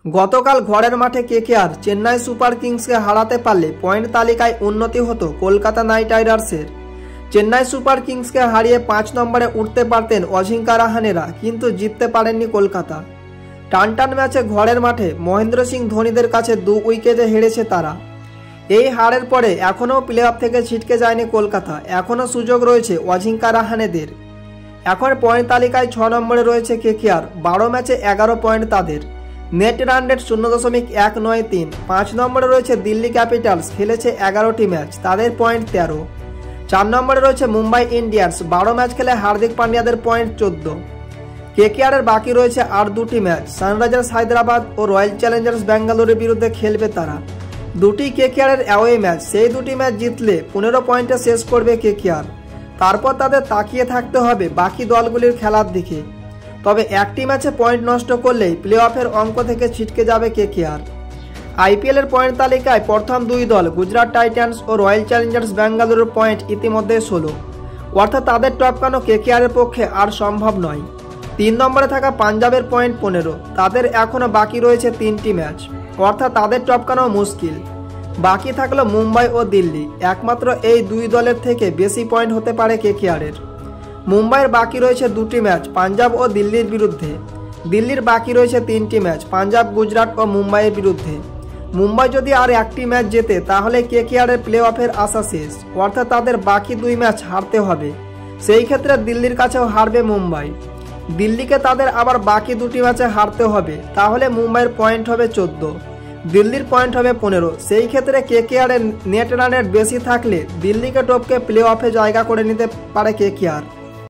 গতকাল ঘরের মাঠে কেকেআর চেন্নাই সুপার কিংসকে হারাতে পারলে পয়েন্ট তালিকায় উন্নতি হতো কলকাতা নাইট রাইডার্সের। চেন্নাই সুপার কিংসকে হারিয়ে 5 নম্বরে উঠতে পারতেন অজিঙ্কা রাহানেরা, কিন্তু জিততে পারেননি কলকাতা। টানটান ম্যাচে ঘরের মাঠে মহেন্দ্র সিং ধোনিদের কাছে 2 উইকেটে হেরেছে তারা। এই হারের পরে এখনও প্লে অফ থেকে ছিটকে যায়নি কলকাতা, এখনও সুযোগ রয়েছে অজিঙ্কা রাহানেদের। এখন পয়েন্ট তালিকায় 6 নম্বরে রয়েছে কেকেআর, 12 ম্যাচে 11 পয়েন্ট তাদের। Net run rate 0.193। 5 নম্বরে রয়েছে দিল্লি ক্যাপিটালস, খেলেছে 11টি ম্যাচ, তাদের পয়েন্ট 13। 4 নম্বরে রয়েছে মুম্বাই ইন্ডিয়ান্স, 12 ম্যাচ খেলে হার্দিক পান্ডিয়াদের পয়েন্ট 14। কেকেআরের বাকি রয়েছে আর 2টি ম্যাচ, সানরাইজার্স হায়দ্রাবাদ ও রয়্যাল চ্যালেঞ্জার্স ব্যাঙ্গালোরের বিরুদ্ধে খেলবে তারা। 2টি কেকেআরের অ্যাওয়ে ম্যাচ, সেই 2টি ম্যাচ জিতলে 15 পয়েন্টে শেষ করবে কেকেআর। তারপর তাদের তাকিয়ে থাকতে হবে বাকি দলগুলির খেলার দিকে। তবে একটি ম্যাচে পয়েন্ট নষ্ট করলেই প্লে অফের অঙ্ক থেকে ছিটকে যাবে কেকেআর। আইপিএলের পয়েন্ট তালিকায় প্রথম 2 দল গুজরাট টাইটান্স ও রয়্যাল চ্যালেঞ্জার্স ব্যাঙ্গালোরের পয়েন্ট ইতিমধ্যে 16, অর্থাৎ তাদের টপকানো কেকেআরের পক্ষে আর সম্ভব নয়। 3 নম্বরে থাকা পাঞ্জাবের পয়েন্ট 15, তাদের এখনও বাকি রয়েছে 3টি ম্যাচ, অর্থাৎ তাদের টপকানো মুশকিল। বাকি থাকলো মুম্বাই ও দিল্লি, একমাত্র এই 2 দলের থেকে বেশি পয়েন্ট হতে পারে কেকেআরের। মুম্বাইয়ের বাকি রয়েছে 2টি ম্যাচ পাঞ্জাব ও দিল্লির বিরুদ্ধে। দিল্লির বাকি রয়েছে 3টি ম্যাচ পাঞ্জাব, গুজরাট ও মুম্বাইয়ের বিরুদ্ধে। মুম্বাই যদি আর একটি ম্যাচ জেতে তাহলে কেকেআরের প্লে অফের আশা শেষ, অর্থাৎ তাদের বাকি 2 ম্যাচ হারতে হবে। সেই ক্ষেত্রে দিল্লির কাছেও হারবে মুম্বাই। দিল্লিকে তাদের আবার বাকি 2টি ম্যাচে হারতে হবে, তাহলে মুম্বাইয়ের পয়েন্ট হবে 14, দিল্লির পয়েন্ট হবে 15। সেই ক্ষেত্রে কেকেআরের নেট রানের বেশি থাকলে দিল্লিকে টপকে প্লে অফে জায়গা করে নিতে পারে কেকেআর।